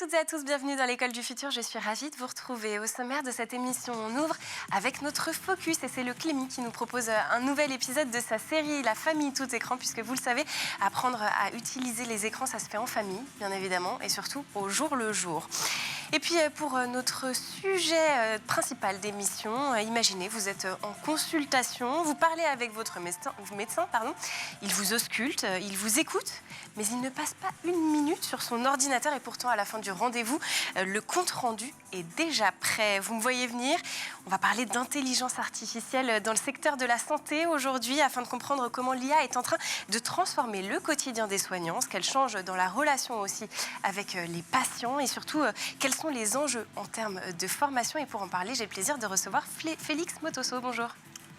toutes et à tous, bienvenue dans l'École du Futur. Je suis ravie de vous retrouver. Au sommaire de cette émission, on ouvre avec notre focus et c'est le Clémy qui nous propose un nouvel épisode de sa série La famille tout écran, puisque vous le savez, apprendre à utiliser les écrans, ça se fait en famille, bien évidemment, et surtout au jour le jour. Et puis pour notre sujet principal d'émission, imaginez, vous êtes en consultation, vous parlez avec votre médecin, il vous ausculte, il vous écoute, mais il ne passe pas une minute sur son ordinateur et pourtant à la fin du rendez-vous, le compte-rendu est déjà prêt. Vous me voyez venir. On va parler d'intelligence artificielle dans le secteur de la santé aujourd'hui afin de comprendre comment l'IA est en train de transformer le quotidien des soignants, ce qu'elle change dans la relation aussi avec les patients et surtout quels sont les enjeux en termes de formation. Et pour en parler, j'ai le plaisir de recevoir Félix Motosso. Bonjour.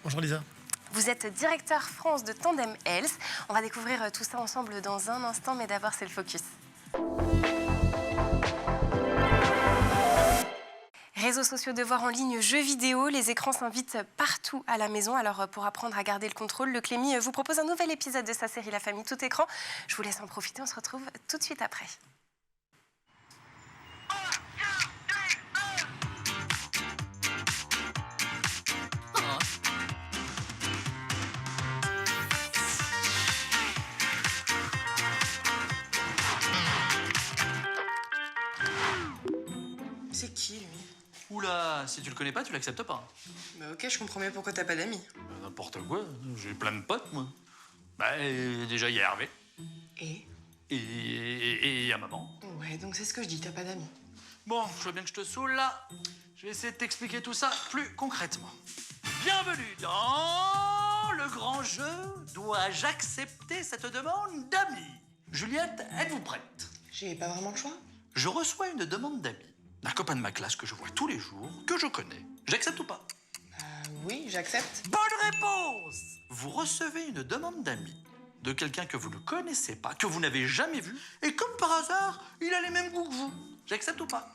Bonjour Lisa. Vous êtes directeur France de Tandem Health. On va découvrir tout ça ensemble dans un instant, mais d'abord c'est le focus. Réseaux sociaux, devoirs en ligne, jeux vidéo, les écrans s'invitent partout à la maison. Alors pour apprendre à garder le contrôle, le Clémy vous propose un nouvel épisode de sa série La famille tout écran. Je vous laisse en profiter, on se retrouve tout de suite après. C'est qui, lui? Oula, si tu le connais pas, tu l'acceptes pas. Bah ok, je comprends bien pourquoi t'as pas d'amis. N'importe quoi, j'ai plein de potes, moi. Bah, déjà, il y a Hervé. Et Et il y a maman. ouais, donc c'est ce que je dis, t'as pas d'amis. Bon, je vois bien que je te saoule, là. Je vais essayer de t'expliquer tout ça plus concrètement. Bienvenue dans le grand jeu. Dois-je accepter cette demande d'amis? Juliette, êtes-vous prête? J'ai pas vraiment le choix. Je reçois une demande d'amis d'un copain de ma classe que je vois tous les jours, que je connais. J'accepte ou pas? Oui, j'accepte. Bonne réponse! Vous recevez une demande d'amis de quelqu'un que vous ne connaissez pas, que vous n'avez jamais vu, et comme par hasard, il a les mêmes goûts que vous. J'accepte ou pas?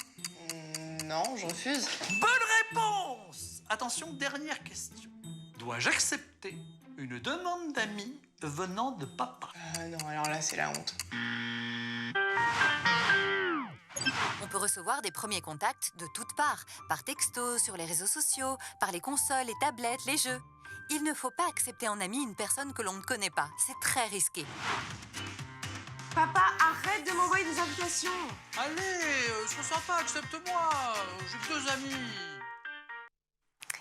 Non, je refuse. Bonne réponse! Attention, dernière question. Dois-je accepter une demande d'amis venant de papa? Non, alors là, c'est la honte. On peut recevoir des premiers contacts de toutes parts, par texto, sur les réseaux sociaux, par les consoles, les tablettes, les jeux. Il ne faut pas accepter en ami une personne que l'on ne connaît pas. C'est très risqué. Papa, arrête de m'envoyer des invitations. Allez, sois sympa, accepte-moi. J'ai que 2 amis.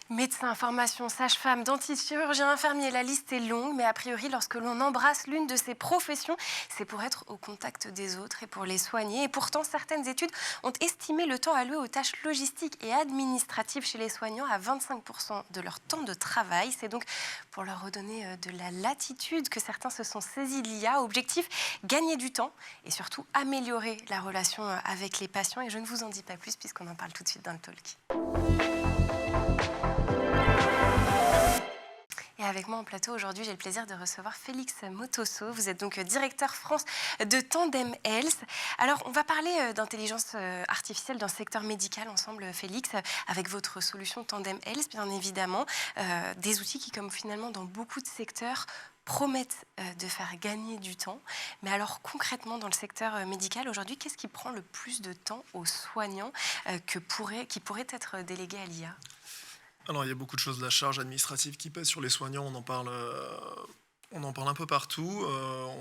Médecin, formation, sage-femme, dentiste, chirurgien, infirmier, la liste est longue, mais a priori, lorsque l'on embrasse l'une de ces professions, c'est pour être au contact des autres et pour les soigner. Et pourtant, certaines études ont estimé le temps alloué aux tâches logistiques et administratives chez les soignants à 25% de leur temps de travail. C'est donc pour leur redonner de la latitude que certains se sont saisis de l'IA. Objectif, gagner du temps et surtout améliorer la relation avec les patients. Et je ne vous en dis pas plus puisqu'on en parle tout de suite dans le talk. Et avec moi en plateau aujourd'hui, j'ai le plaisir de recevoir Félix Motosso. Vous êtes donc directeur France de Tandem Health. Alors, on va parler d'intelligence artificielle dans le secteur médical ensemble, Félix, avec votre solution Tandem Health, bien évidemment. Des outils qui, comme finalement dans beaucoup de secteurs, promettent de faire gagner du temps. Mais alors, concrètement, dans le secteur médical, aujourd'hui, qu'est-ce qui prend le plus de temps aux soignants qui pourrait être délégué à l'IA ? Alors, il y a beaucoup de choses, la charge administrative qui pèse sur les soignants, on en parle un peu partout.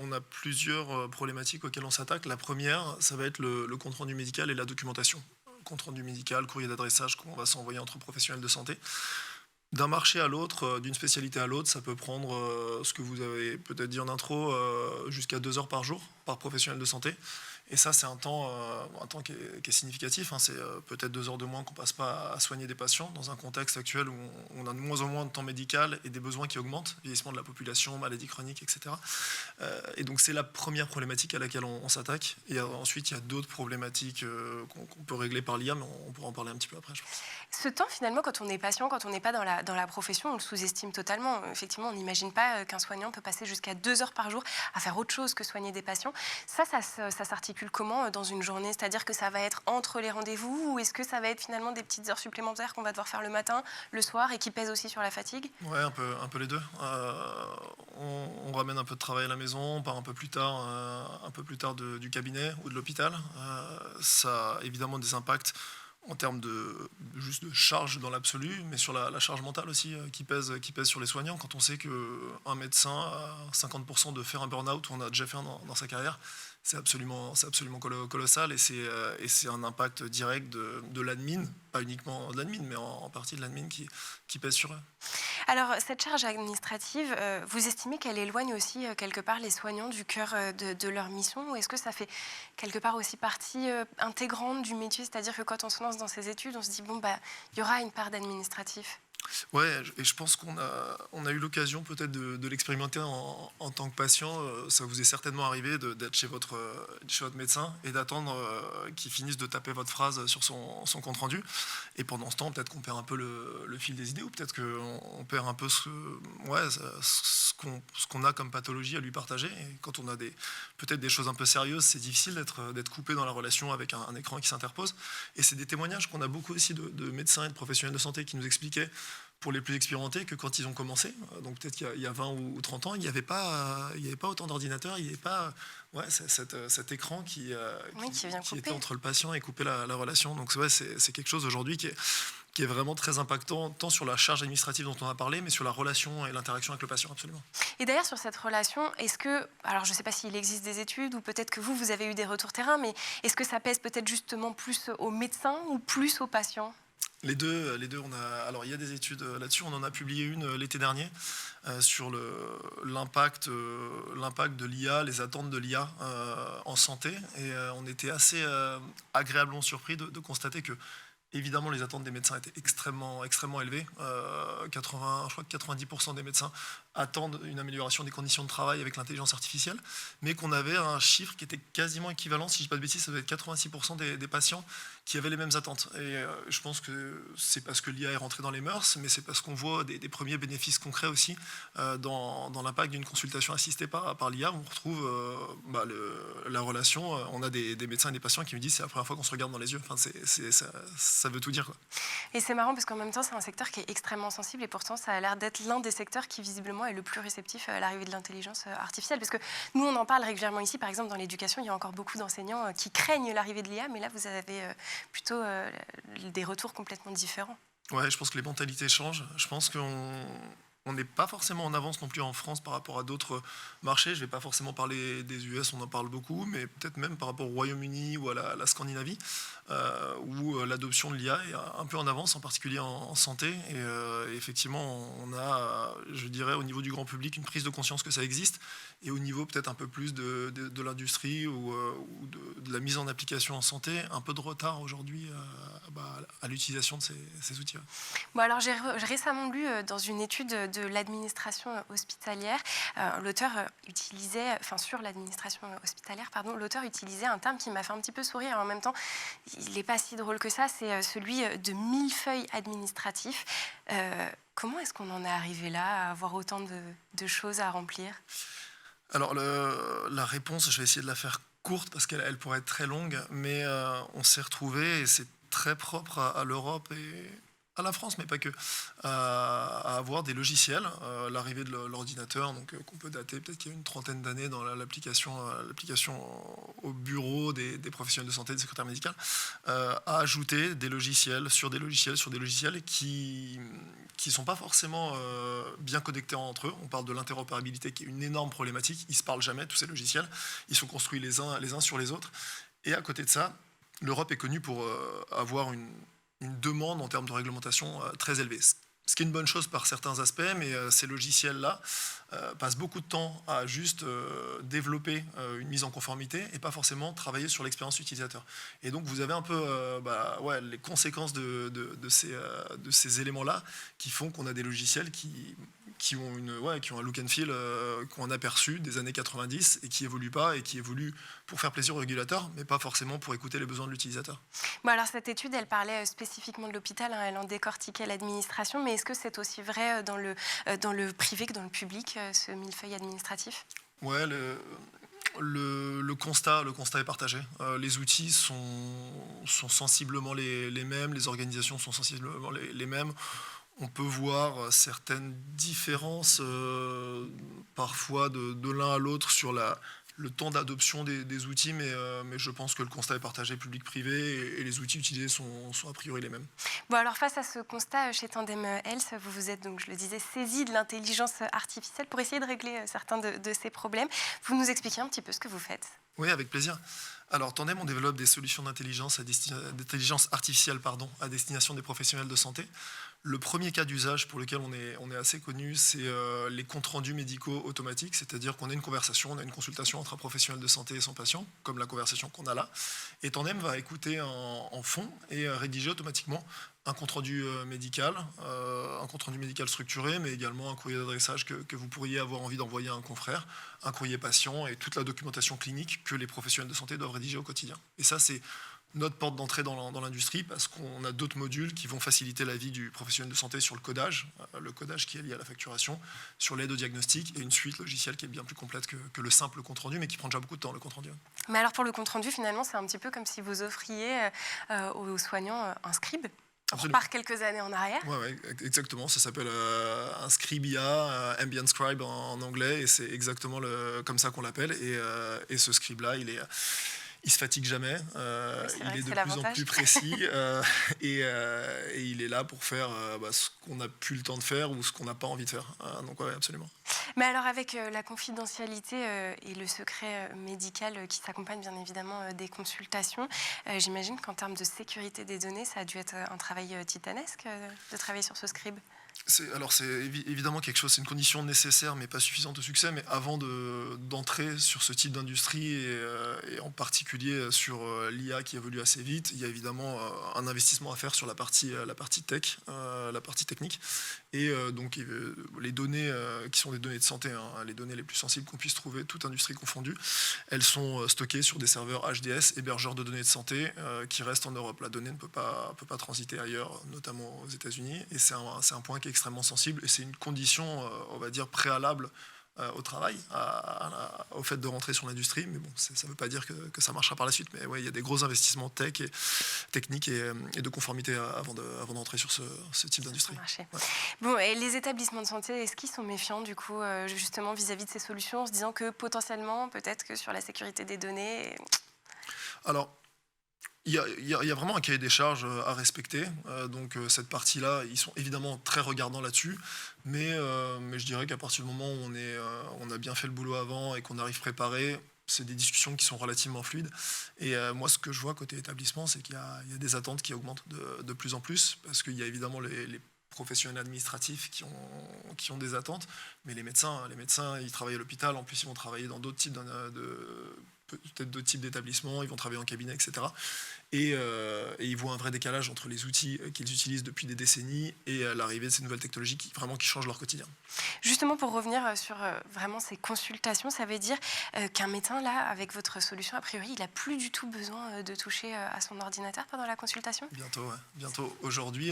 On a plusieurs problématiques auxquelles on s'attaque. La première, ça va être le compte-rendu médical et la documentation. Compte-rendu médical, courrier d'adressage qu'on va s'envoyer entre professionnels de santé. D'un marché à l'autre, d'une spécialité à l'autre, ça peut prendre, ce que vous avez peut-être dit en intro, jusqu'à 2 heures par jour par professionnel de santé. Et ça, c'est un temps qui est significatif. Hein. C'est peut-être 2 heures de moins qu'on ne passe pas à soigner des patients dans un contexte actuel où on a de moins en moins de temps médical et des besoins qui augmentent, vieillissement de la population, maladies chroniques, etc. Et donc, c'est la première problématique à laquelle on s'attaque. Et ensuite, il y a d'autres problématiques qu'on peut régler par l'IA, mais on pourra en parler un petit peu après, je pense. Ce temps, finalement, quand on est patient, quand on n'est pas dans la profession, on le sous-estime totalement. Effectivement, on n'imagine pas qu'un soignant peut passer jusqu'à 2 heures par jour à faire autre chose que soigner des patients. Ça s'articule comment dans une journée? C'est-à-dire que ça va être entre les rendez-vous ou est-ce que ça va être finalement des petites heures supplémentaires qu'on va devoir faire le matin, le soir et qui pèsent aussi sur la fatigue? Ouais, un peu les deux. On on ramène un peu de travail à la maison, on part un peu plus tard, du cabinet ou de l'hôpital. Ça a évidemment des impacts en termes juste de charge dans l'absolu, mais sur la charge mentale aussi qui pèse sur les soignants. Quand on sait qu'un médecin a 50% de faire un burn-out, ou on a déjà fait dans sa carrière, c'est absolument colossal, et c'est un impact direct de l'admin, pas uniquement de l'admin, mais en partie de l'admin qui pèse sur eux. Alors, cette charge administrative, vous estimez qu'elle éloigne aussi quelque part les soignants du cœur de leur mission, ou est-ce que ça fait quelque part aussi partie intégrante du métier, c'est-à-dire que quand on se lance dans ces études, on se dit, il y aura une part d'administratif? Ouais, et je pense qu'on a eu l'occasion peut-être de l'expérimenter en tant que patient. Ça vous est certainement arrivé d'être chez votre médecin et d'attendre qu'il finisse de taper votre phrase sur son compte-rendu. Et pendant ce temps, peut-être qu'on perd un peu le fil des idées, ou peut-être qu'on perd un peu ce qu'on a comme pathologie à lui partager. Et quand on a peut-être des choses un peu sérieuses, c'est difficile d'être coupé dans la relation avec un écran qui s'interpose. Et c'est des témoignages qu'on a beaucoup aussi de médecins et de professionnels de santé qui nous expliquaient, pour les plus expérimentés, que quand ils ont commencé, donc peut-être qu'il y a 20 ou 30 ans, il n'y avait pas autant d'ordinateurs, il n'y avait pas cet écran qui était entre le patient et couper la relation. Donc c'est quelque chose aujourd'hui qui est vraiment très impactant, tant sur la charge administrative dont on a parlé, mais sur la relation et l'interaction avec le patient, absolument. Et d'ailleurs, sur cette relation, alors je ne sais pas s'il existe des études, ou peut-être que vous avez eu des retours terrain, mais est-ce que ça pèse peut-être justement plus aux médecins ou plus aux patients ? Les deux, alors il y a des études là-dessus. On en a publié une l'été dernier sur l'impact de l'IA, les attentes de l'IA en santé. Et on était assez agréablement surpris de constater que, évidemment, les attentes des médecins étaient extrêmement élevées. Je crois que 90% des médecins attendent une amélioration des conditions de travail avec l'intelligence artificielle, mais qu'on avait un chiffre qui était quasiment équivalent, si je ne dis pas de bêtises, ça devait être 86% des patients qui avaient les mêmes attentes. Et je pense que c'est parce que l'IA est rentrée dans les mœurs, mais c'est parce qu'on voit des premiers bénéfices concrets aussi dans l'impact d'une consultation assistée par l'IA. On retrouve la relation. On a des médecins et des patients qui me disent, c'est la première fois qu'on se regarde dans les yeux. Enfin, ça veut tout dire, quoi. Et c'est marrant parce qu'en même temps, c'est un secteur qui est extrêmement sensible, et pourtant, ça a l'air d'être l'un des secteurs qui, visiblement, est le plus réceptif à l'arrivée de l'intelligence artificielle. Parce que nous, on en parle régulièrement ici. Par exemple, dans l'éducation, il y a encore beaucoup d'enseignants qui craignent l'arrivée de l'IA, mais là, vous avez plutôt des retours complètement différents. Ouais, je pense que les mentalités changent. Je pense qu'on n'est pas forcément en avance non plus en France par rapport à d'autres marchés. Je ne vais pas forcément parler des US, on en parle beaucoup, mais peut-être même par rapport au Royaume-Uni ou à la Scandinavie, où l'adoption de l'IA est un peu en avance, en particulier en santé. Et effectivement, on a, je dirais, au niveau du grand public, une prise de conscience que ça existe, et au niveau peut-être un peu plus de l'industrie ou de la mise en application en santé, un peu de retard aujourd'hui à l'utilisation de ces outils. Bon, alors j'ai récemment lu dans une étude de l'administration hospitalière, sur l'administration hospitalière, l'auteur utilisait un terme qui m'a fait un petit peu sourire. En même temps, il n'est pas si drôle que ça, c'est celui de millefeuille administratif. Comment est-ce qu'on en est arrivé là, à avoir autant de choses à remplir ? Alors, la réponse, je vais essayer de la faire courte parce qu'elle pourrait être très longue, mais on s'est retrouvé, et c'est très propre à l'Europe et à la France, mais pas que, à avoir des logiciels. L'arrivée de l'ordinateur, donc qu'on peut dater peut-être qu'il y a une trentaine d'années dans l'application au bureau des professionnels de santé, des secrétaires médicaux, a ajouté des logiciels sur des logiciels qui sont pas forcément bien connectés entre eux. On parle de l'interopérabilité qui est une énorme problématique. Ils se parlent jamais, tous ces logiciels. Ils sont construits les uns sur les autres. Et à côté de ça, l'Europe est connue pour avoir une demande en termes de réglementation très élevée. Ce qui est une bonne chose par certains aspects, mais ces logiciels-là passent beaucoup de temps à juste développer une mise en conformité et pas forcément travailler sur l'expérience utilisateur. Et donc vous avez un peu les conséquences de ces éléments-là qui font qu'on a des logiciels qui ont un look and feel qu'on a perçu des années 90 et qui évoluent pas, et qui évoluent pour faire plaisir aux régulateurs, mais pas forcément pour écouter les besoins de l'utilisateur. Bon, alors cette étude, elle parlait spécifiquement de l'hôpital, elle en décortiquait l'administration, mais est-ce que c'est aussi vrai dans le privé que dans le public, ce millefeuille administratif ? Ouais, le constat est partagé. Les outils sont sensiblement les mêmes, les organisations sont sensiblement les mêmes. On peut voir certaines différences parfois de l'un à l'autre sur le temps d'adoption des outils, mais je pense que le constat est partagé public-privé et les outils utilisés sont a priori les mêmes. Bon, alors face à ce constat, chez Tandem Health, vous vous êtes, donc, je le disais, saisi de l'intelligence artificielle pour essayer de régler certains de ces problèmes. Vous nous expliquez un petit peu ce que vous faites? Oui, avec plaisir. Alors, Tandem, on développe des solutions d'intelligence artificielle à destination des professionnels de santé. Le premier cas d'usage pour lequel on est assez connu, c'est les comptes rendus médicaux automatiques, c'est-à-dire qu'on a une conversation, on a une consultation entre un professionnel de santé et son patient, comme la conversation qu'on a là. Et Tandem va écouter en fond et rédiger automatiquement un compte rendu médical, structuré, mais également un courrier d'adressage que vous pourriez avoir envie d'envoyer à un confrère, un courrier patient et toute la documentation clinique que les professionnels de santé doivent rédiger au quotidien. Et ça, c'est notre porte d'entrée dans l'industrie parce qu'on a d'autres modules qui vont faciliter la vie du professionnel de santé sur le codage qui est lié à la facturation, sur l'aide au diagnostic et une suite logicielle qui est bien plus complète que le simple compte-rendu, mais qui prend déjà beaucoup de temps, le compte-rendu. Mais alors pour le compte-rendu, finalement, c'est un petit peu comme si vous offriez aux soignants un scribe. On repart quelques années en arrière. Ouais, exactement. Ça s'appelle un scribe IA, ambient scribe en anglais, et c'est exactement comme ça qu'on l'appelle. Et ce scribe-là, il se fatigue jamais, il est de plus en plus précis et il est là pour faire ce qu'on n'a plus le temps de faire ou ce qu'on n'a pas envie de faire. Donc ouais, absolument. Mais alors avec la confidentialité et le secret médical qui s'accompagne bien évidemment des consultations, j'imagine qu'en termes de sécurité des données, ça a dû être un travail titanesque de travailler sur ce scribe. C'est évidemment quelque chose, c'est une condition nécessaire mais pas suffisante au succès. Mais avant d'entrer sur ce type d'industrie et en particulier sur l'IA qui évolue assez vite, il y a évidemment un investissement à faire sur la partie tech, la partie technique. Et donc les données qui sont des données de santé, les données les plus sensibles qu'on puisse trouver, toute industrie confondue, elles sont stockées sur des serveurs HDS, hébergeurs de données de santé, qui restent en Europe. La donnée ne peut pas transiter ailleurs, notamment aux États-Unis. Et c'est un point qui est extrêmement sensible et c'est une condition, on va dire, préalable au travail, au fait de rentrer sur l'industrie. Mais bon, ça ne veut pas dire que ça marchera par la suite. Mais ouais, il y a des gros investissements techniques et de conformité avant d'entrer sur ce type d'industrie. Ouais. Bon, et les établissements de santé, est-ce qu'ils sont méfiants du coup, justement vis-à-vis de ces solutions, en se disant que potentiellement, peut-être que sur la sécurité des données... Alors, il y a vraiment un cahier des charges à respecter. Donc cette partie-là, ils sont évidemment très regardants là-dessus. Mais je dirais qu'à partir du moment où on a bien fait le boulot avant et qu'on arrive préparé, c'est des discussions qui sont relativement fluides. Et moi, ce que je vois côté établissement, c'est qu'il y a des attentes qui augmentent de plus en plus. Parce qu'il y a évidemment les professionnels administratifs qui ont des attentes. Mais les médecins, ils travaillent à l'hôpital. En plus, ils vont travailler dans d'autres types peut-être d'autres types d'établissements, ils vont travailler en cabinet, etc. Et ils voient un vrai décalage entre les outils qu'ils utilisent depuis des décennies et l'arrivée de ces nouvelles technologies qui changent leur quotidien. Justement, pour revenir sur vraiment ces consultations, ça veut dire qu'un médecin, là, avec votre solution, a priori, il n'a plus du tout besoin de toucher à son ordinateur pendant la consultation? Bientôt, ouais. Bientôt. Aujourd'hui,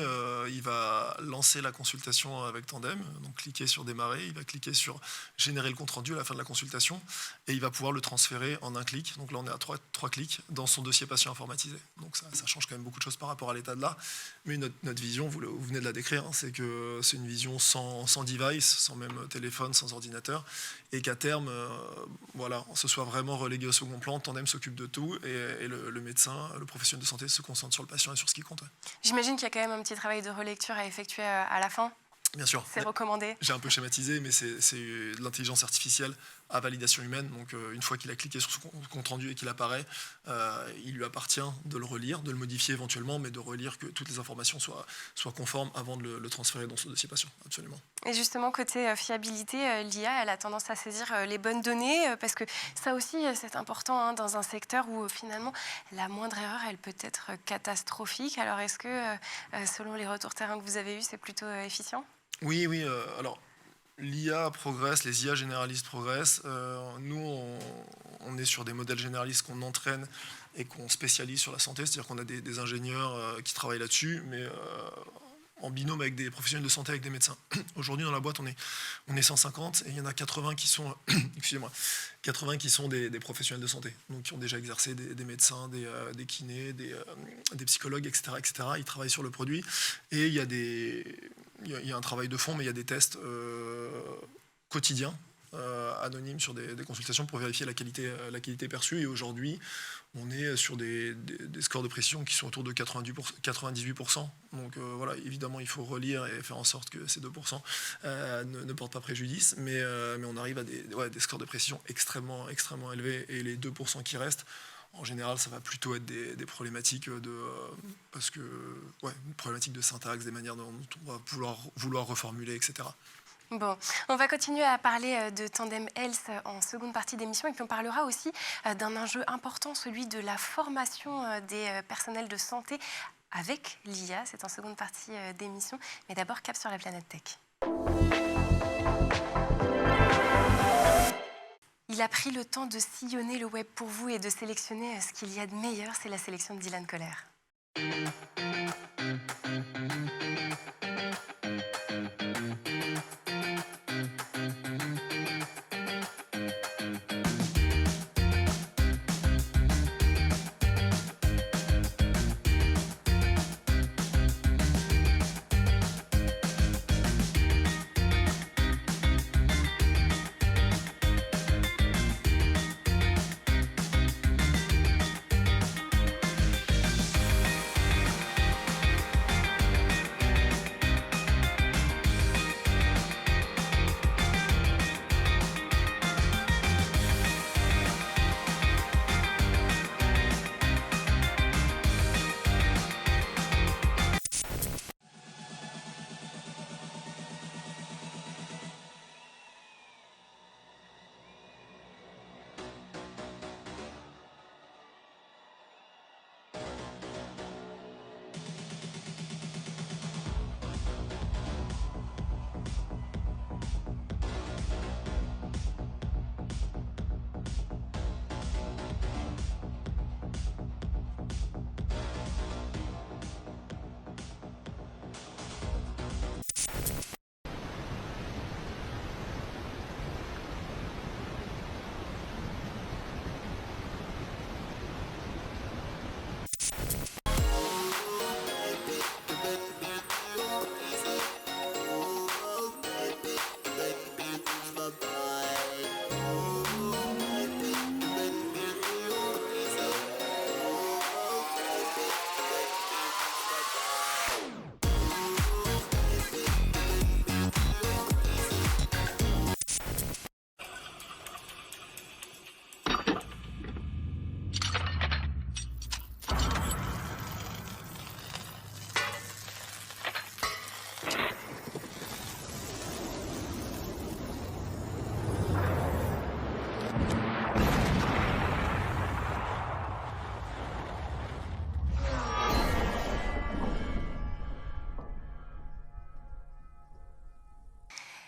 il va lancer la consultation avec Tandem, donc cliquer sur démarrer, il va cliquer sur générer le compte-rendu à la fin de la consultation et il va pouvoir le transférer en un clic. Donc là, on est à trois clics dans son dossier patient informatisé. Donc ça change quand même beaucoup de choses par rapport à l'état de l'art. Mais notre vision, vous venez de la décrire, c'est que c'est une vision sans device, sans même téléphone, sans ordinateur, et qu'à terme, ce soit vraiment relégué au second plan. Tandem s'occupe de tout, et le médecin, le professionnel de santé se concentre sur le patient et sur ce qui compte. Ouais. J'imagine qu'il y a quand même un petit travail de relecture à effectuer à la fin. Bien sûr. C'est recommandé. J'ai un peu schématisé, mais c'est de l'intelligence artificielle à validation humaine. Donc, une fois qu'il a cliqué sur son compte-rendu et qu'il apparaît, il lui appartient de le relire, de le modifier éventuellement, mais de relire que toutes les informations soient conformes avant de le transférer dans son dossier patient. Absolument. Et justement, côté fiabilité, l'IA, elle a tendance à saisir les bonnes données, parce que ça aussi, c'est important dans un secteur où finalement, la moindre erreur, elle peut être catastrophique. Alors, est-ce que, selon les retours terrain que vous avez eus, c'est plutôt efficient ? Oui. Alors, l'IA progresse, les IA généralistes progressent. Nous, on est sur des modèles généralistes qu'on entraîne et qu'on spécialise sur la santé. C'est-à-dire qu'on a des ingénieurs qui travaillent là-dessus, mais en binôme avec des professionnels de santé, avec des médecins. Aujourd'hui, dans la boîte, on est 150 et il y en a 80 qui sont, 80 qui sont des professionnels de santé, donc qui ont déjà exercé des médecins, des kinés, des psychologues, etc. Ils travaillent sur le produit et il y a des il y a un travail de fond, mais il y a des tests quotidiens, anonymes sur des consultations pour vérifier la qualité perçue. Et aujourd'hui, on est sur des scores de précision qui sont autour de 98%. Donc voilà, évidemment, il faut relire et faire en sorte que ces 2% ne portent pas préjudice. Mais on arrive à des scores de précision extrêmement élevés. Et les 2% qui restent, en général, ça va plutôt être des problématiques une problématique de syntaxe, des manières dont on va vouloir reformuler, etc. Bon, on va continuer à parler de Tandem Health en seconde partie d'émission et puis on parlera aussi d'un enjeu important, celui de la formation des personnels de santé avec l'IA. C'est en seconde partie d'émission, mais d'abord cap sur la planète tech. Il a pris le temps de sillonner le web pour vous et de sélectionner ce qu'il y a de meilleur. C'est la sélection de Dylan Coller.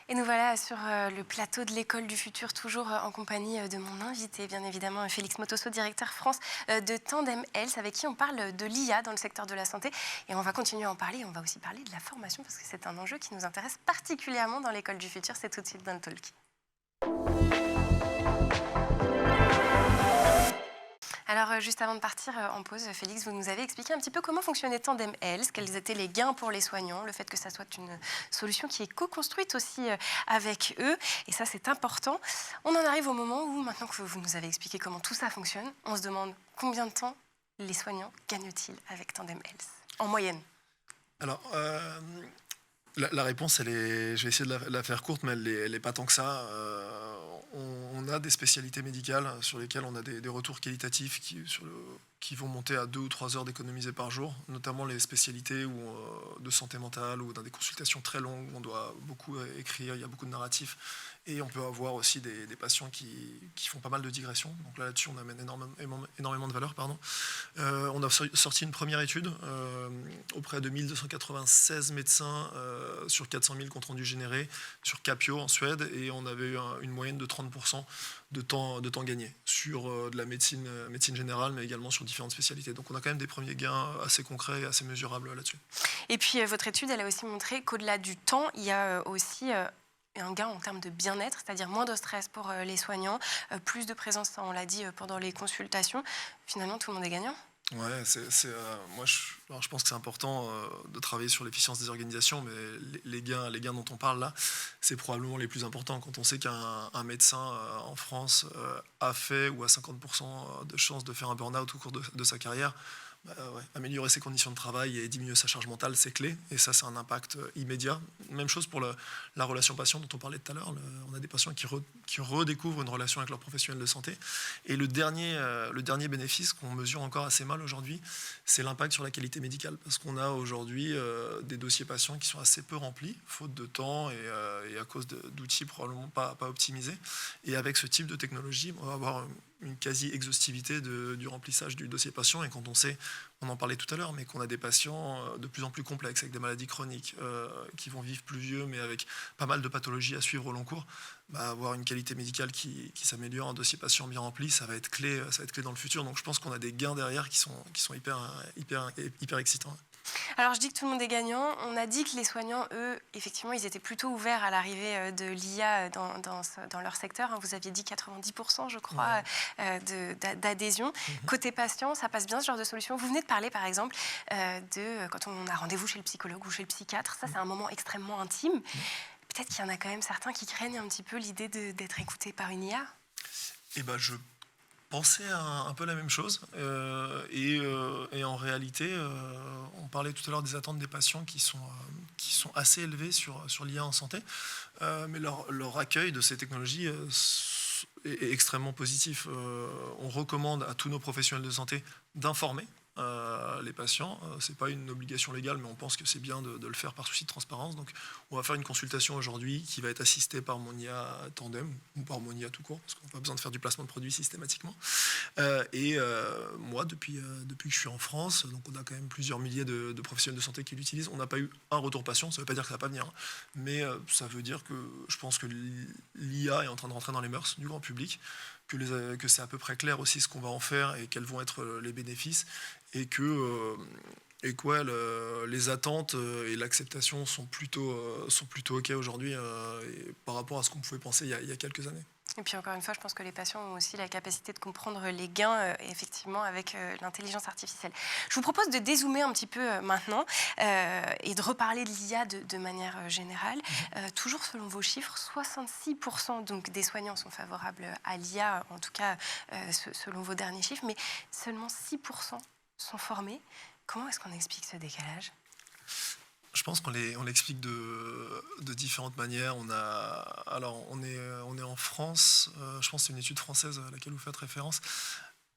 Et nous voilà sur le plateau de l'école du futur, toujours en compagnie de mon invité, bien évidemment, Félix Motosso, directeur France de Tandem Health, avec qui on parle de l'IA dans le secteur de la santé. Et on va continuer à en parler. On va aussi parler de la formation, parce que c'est un enjeu qui nous intéresse particulièrement dans l'école du futur. C'est tout de suite dans le talk. Alors, juste avant de partir en pause, Félix, vous nous avez expliqué un petit peu comment fonctionnait Tandem Health, quels étaient les gains pour les soignants, le fait que ça soit une solution qui est co-construite aussi avec eux. Et ça, c'est important. On en arrive au moment où, maintenant que vous nous avez expliqué comment tout ça fonctionne, on se demande combien de temps les soignants gagnent-ils avec Tandem Health, en moyenne? Alors, la réponse, je vais essayer de la faire courte, mais elle n'est pas tant que ça. On a des spécialités médicales sur lesquelles on a des retours qualitatifs qui vont monter à 2 ou 3 heures d'économiser par jour, notamment les spécialités de santé mentale ou dans des consultations très longues où on doit beaucoup écrire, il y a beaucoup de narratifs. Et on peut avoir aussi des patients qui font pas mal de digressions. Donc là-dessus, on amène énormément de valeur. On a sorti une première étude auprès de 1296 médecins sur 400 000 comptes rendus générés sur Capio en Suède. Et on avait eu une moyenne de 30% de temps gagné sur de la médecine générale, mais également sur différentes spécialités. Donc on a quand même des premiers gains assez concrets et assez mesurables là-dessus. Et puis votre étude, elle a aussi montré qu'au-delà du temps, il y a aussi un gain en termes de bien-être, c'est-à-dire moins de stress pour les soignants, plus de présence, on l'a dit, pendant les consultations. Finalement, tout le monde est gagnant. Ouais, moi alors je pense que c'est important de travailler sur l'efficience des organisations, mais les gains dont on parle là, c'est probablement les plus importants. Quand on sait qu'un médecin en France a fait ou a 50% de chances de faire un burn-out au cours de sa carrière, ouais, améliorer ses conditions de travail et diminuer sa charge mentale, c'est clé. Et ça, c'est un impact immédiat. Même chose pour la relation patient dont on parlait tout à l'heure. On a des patients qui redécouvrent une relation avec leur professionnel de santé. Et le dernier bénéfice qu'on mesure encore assez mal aujourd'hui, c'est l'impact sur la qualité médicale. Parce qu'on a aujourd'hui des dossiers patients qui sont assez peu remplis, faute de temps et à cause d'outils probablement pas optimisés. Et avec ce type de technologie, on va avoir une quasi-exhaustivité du remplissage du dossier patient. Et quand on sait, on en parlait tout à l'heure, mais qu'on a des patients de plus en plus complexes, avec des maladies chroniques, qui vont vivre plus vieux, mais avec pas mal de pathologies à suivre au long cours, avoir une qualité médicale qui s'améliore, un dossier patient bien rempli, ça va être clé dans le futur. Donc je pense qu'on a des gains derrière qui sont hyper excitants. Alors, je dis que tout le monde est gagnant. On a dit que les soignants, eux, effectivement, ils étaient plutôt ouverts à l'arrivée de l'IA dans leur secteur. Vous aviez dit 90%, je crois, d'adhésion. Côté patient, ça passe bien ce genre de solution. Vous venez de parler, par exemple, de quand on a rendez-vous chez le psychologue ou chez le psychiatre. Ça, c'est un moment extrêmement intime. Peut-être qu'il y en a quand même certains qui craignent un petit peu l'idée d'être écoutés par une IA. Je pensais un peu la même chose. Et en réalité, on parlait tout à l'heure des attentes des patients qui sont assez élevées sur l'IA en santé. Mais leur accueil de ces technologies est extrêmement positif. On recommande à tous nos professionnels de santé d'informer les patients. C'est pas une obligation légale, mais on pense que c'est bien de le faire par souci de transparence. Donc, on va faire une consultation aujourd'hui qui va être assistée par mon IA Tandem ou par mon IA tout court, parce qu'on n'a pas besoin de faire du placement de produits systématiquement. Moi, depuis que je suis en France, donc on a quand même plusieurs milliers de professionnels de santé qui l'utilisent. On n'a pas eu un retour patient. Ça ne veut pas dire que ça va pas venir, hein, mais ça veut dire que je pense que l'IA est en train de rentrer dans les mœurs du grand public, que c'est à peu près clair aussi ce qu'on va en faire et quels vont être les bénéfices, et que les attentes et l'acceptation sont plutôt OK aujourd'hui par rapport à ce qu'on pouvait penser il y a quelques années. Et puis encore une fois, je pense que les patients ont aussi la capacité de comprendre les gains, effectivement, avec l'intelligence artificielle. Je vous propose de dézoomer un petit peu maintenant et de reparler de l'IA de manière générale. Toujours selon vos chiffres, 66% donc, des soignants sont favorables à l'IA, en tout cas selon vos derniers chiffres, mais seulement 6% sont formés. Comment est-ce qu'on explique ce décalage ? Je pense qu'on l'explique de différentes manières. On est en France, je pense que c'est une étude française à laquelle vous faites référence.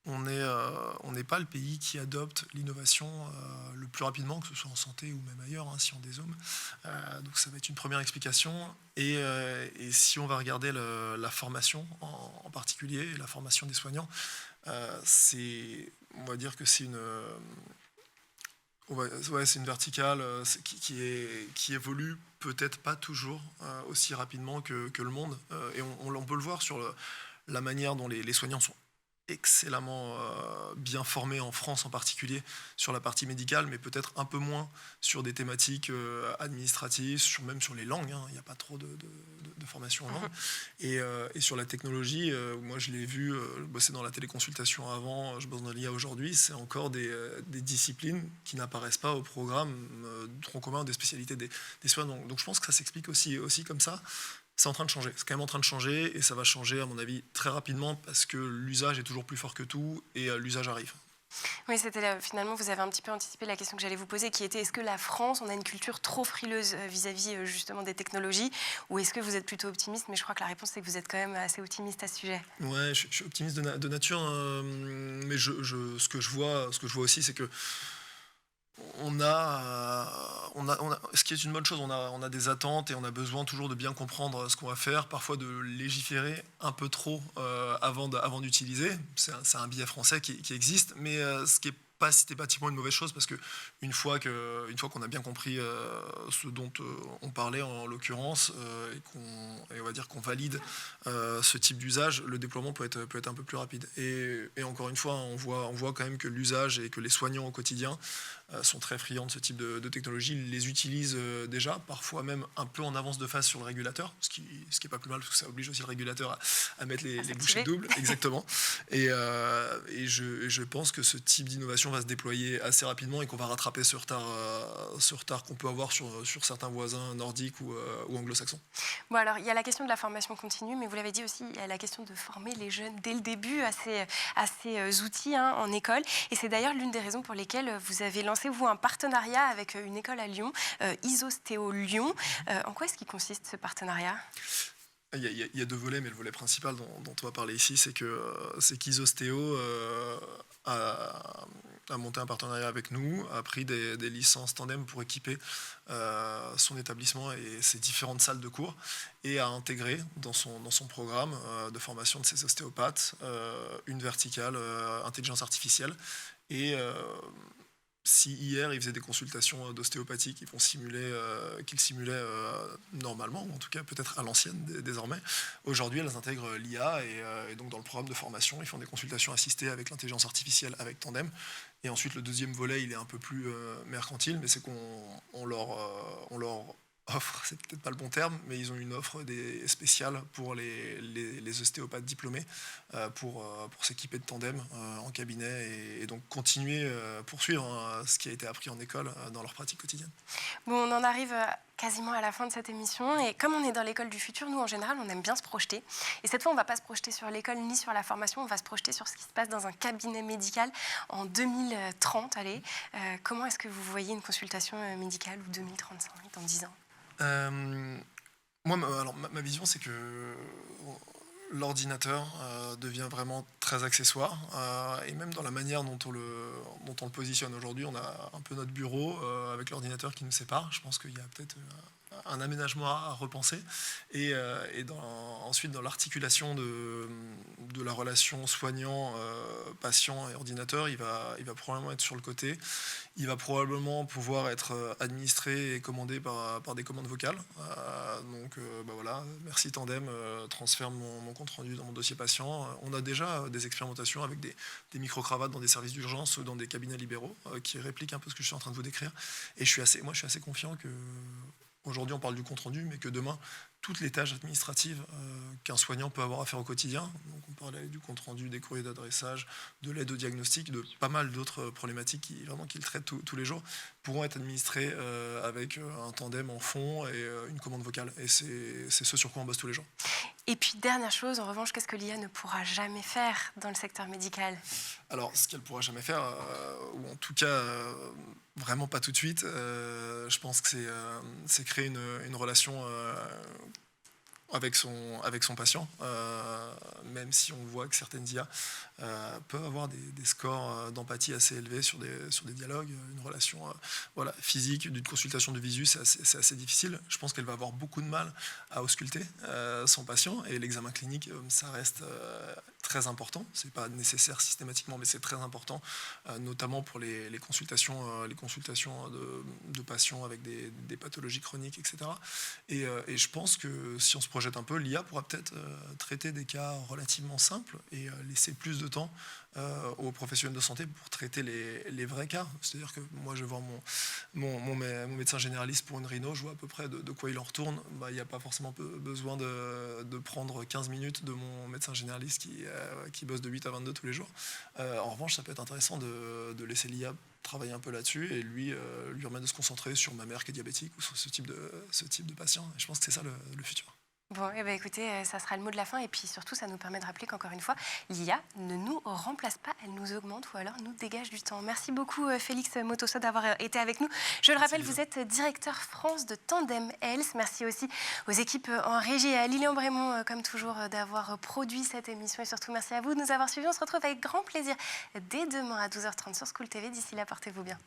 On n'est pas le pays qui adopte l'innovation le plus rapidement, que ce soit en santé ou même ailleurs, hein, si on dézoome. Donc ça va être une première explication. Et si on va regarder la formation en particulier, la formation des soignants, on va dire que c'est c'est une verticale qui évolue peut-être pas toujours aussi rapidement que le monde. Et on peut le voir sur la manière dont les soignants sont excellemment bien formés en France en particulier sur la partie médicale, mais peut-être un peu moins sur des thématiques administratives, même sur les langues. Il n'y a pas trop de formation en langue. Et sur la technologie, moi je l'ai vu, je bossais dans la téléconsultation avant, je bosse dans l'IA aujourd'hui, c'est encore des disciplines qui n'apparaissent pas au programme tronc commun des spécialités des soignants. Donc je pense que ça s'explique aussi comme ça. C'est en train de changer, c'est quand même en train de changer, et ça va changer à mon avis très rapidement parce que l'usage est toujours plus fort que tout et l'usage arrive. Oui, finalement, vous avez un petit peu anticipé la question que j'allais vous poser, qui était est-ce que la France, on a une culture trop frileuse vis-à-vis justement des technologies, ou est-ce que vous êtes plutôt optimiste? Mais je crois que la réponse, c'est que vous êtes quand même assez optimiste à ce sujet. Ouais, je suis optimiste de nature, mais ce que je vois aussi, c'est que ce qui est une bonne chose, on a des attentes et on a besoin toujours de bien comprendre ce qu'on va faire, parfois de légiférer un peu trop avant d'utiliser. C'est un biais français qui existe, mais ce qui est pas systématiquement une mauvaise chose, parce que une fois qu'on a bien compris ce dont on parlait en l'occurrence et on va dire qu'on valide ce type d'usage, le déploiement peut être un peu plus rapide. Et encore une fois, on voit quand même que l'usage et que les soignants au quotidien sont très friands de ce type de technologie. Ils les utilisent déjà, parfois même un peu en avance de phase sur le régulateur, ce qui est pas plus mal, parce que ça oblige aussi le régulateur à mettre les bouchées doubles. Exactement. Et je pense que ce type d'innovation l'application va se déployer assez rapidement et qu'on va rattraper ce retard qu'on peut avoir sur certains voisins nordiques ou anglo-saxons. Bon, alors, il y a la question de la formation continue, mais vous l'avez dit aussi, il y a la question de former les jeunes dès le début à ces outils en école. Et c'est d'ailleurs l'une des raisons pour lesquelles vous avez lancé, vous, un partenariat avec une école à Lyon, Isostéo Lyon. En quoi est-ce qu'il consiste ce partenariat ? Il y a 2 volets, mais le volet principal dont on va parler ici, c'est qu'Isostéo a monté un partenariat avec nous, a pris des licences Tandem pour équiper son établissement et ses différentes salles de cours, et a intégré dans son programme de formation de ses ostéopathes une verticale intelligence artificielle. Et si hier, ils faisaient des consultations d'ostéopathie qu'ils simulaient normalement, ou en tout cas peut-être à l'ancienne désormais, aujourd'hui, elles intègrent l'IA et donc dans le programme de formation, ils font des consultations assistées avec l'intelligence artificielle, avec Tandem. Et ensuite, le deuxième volet, il est un peu plus mercantile, mais c'est qu'on leur offre, c'est peut-être pas le bon terme, mais ils ont une offre spéciale pour les ostéopathes diplômés pour s'équiper de Tandem en cabinet et donc continuer, poursuivre ce qui a été appris en école dans leur pratique quotidienne. Bon, on en arrive quasiment à la fin de cette émission. Et comme on est dans l'école du futur, nous, en général, on aime bien se projeter. Et cette fois, on ne va pas se projeter sur l'école ni sur la formation, on va se projeter sur ce qui se passe dans un cabinet médical en 2030. Allez, comment est-ce que vous voyez une consultation médicale ou 2035, dans 10 ans ? Moi, ma vision, c'est que l'ordinateur devient vraiment très accessoire et même dans la manière dont on le positionne aujourd'hui, on a un peu notre bureau avec l'ordinateur qui nous sépare. Je pense qu'il y a peut-être un aménagement à repenser et ensuite dans l'articulation de la relation soignant, patient et ordinateur, il va probablement être sur le côté. Il va probablement pouvoir être administré et commandé par des commandes vocales. Donc voilà, merci Tandem, transfère mon compte rendu dans mon dossier patient. On a déjà des expérimentations avec des micro-cravates dans des services d'urgence ou dans des cabinets libéraux qui répliquent un peu ce que je suis en train de vous décrire. Et je suis assez confiant que aujourd'hui on parle du compte rendu, mais que demain, toutes les tâches administratives qu'un soignant peut avoir à faire au quotidien, donc on parlait du compte rendu, des courriers d'adressage, de l'aide au diagnostic, de pas mal d'autres problématiques qu'il traite tous les jours, pourront être administrées avec un Tandem en fond et une commande vocale. Et c'est ce sur quoi on bosse tous les jours. Et puis, dernière chose, en revanche, qu'est-ce que l'IA ne pourra jamais faire dans le secteur médical ? Alors, ce qu'elle ne pourra jamais faire, ou en tout cas vraiment pas tout de suite, je pense que c'est créer une relation avec son patient, même si on voit que certaines IA peuvent avoir des scores d'empathie assez élevés sur des dialogues, une relation physique, d'une consultation de visu, c'est assez difficile. Je pense qu'elle va avoir beaucoup de mal à ausculter son patient, et l'examen clinique, ça reste très important. C'est pas nécessaire systématiquement, mais c'est très important, notamment pour les consultations de patients avec des pathologies chroniques, etc. Et je pense que si on se projette un peu, l'IA pourra peut-être traiter des cas relativement simples et laisser plus de temps aux professionnels de santé pour traiter les vrais cas. C'est-à-dire que moi, je vois mon médecin généraliste pour une rhino, je vois à peu près de quoi il en retourne. Il n'y a pas forcément besoin de prendre 15 minutes de mon médecin généraliste qui bosse de 8 à 22 tous les jours. En revanche, ça peut être intéressant de laisser l'IA travailler un peu là-dessus et lui remettre de se concentrer sur ma mère qui est diabétique ou sur ce type de patient. Et je pense que c'est ça le futur. Bon, écoutez, ça sera le mot de la fin. Et puis surtout, ça nous permet de rappeler qu'encore une fois, l'IA ne nous remplace pas, elle nous augmente ou alors nous dégage du temps. Merci beaucoup, Félix Motoso, d'avoir été avec nous. Je le rappelle, vous êtes directeur France de Tandem Health. Merci aussi aux équipes en régie et à Lilian Brémond, comme toujours, d'avoir produit cette émission. Et surtout, merci à vous de nous avoir suivis. On se retrouve avec grand plaisir dès demain à 12h30 sur School TV. D'ici là, portez-vous bien.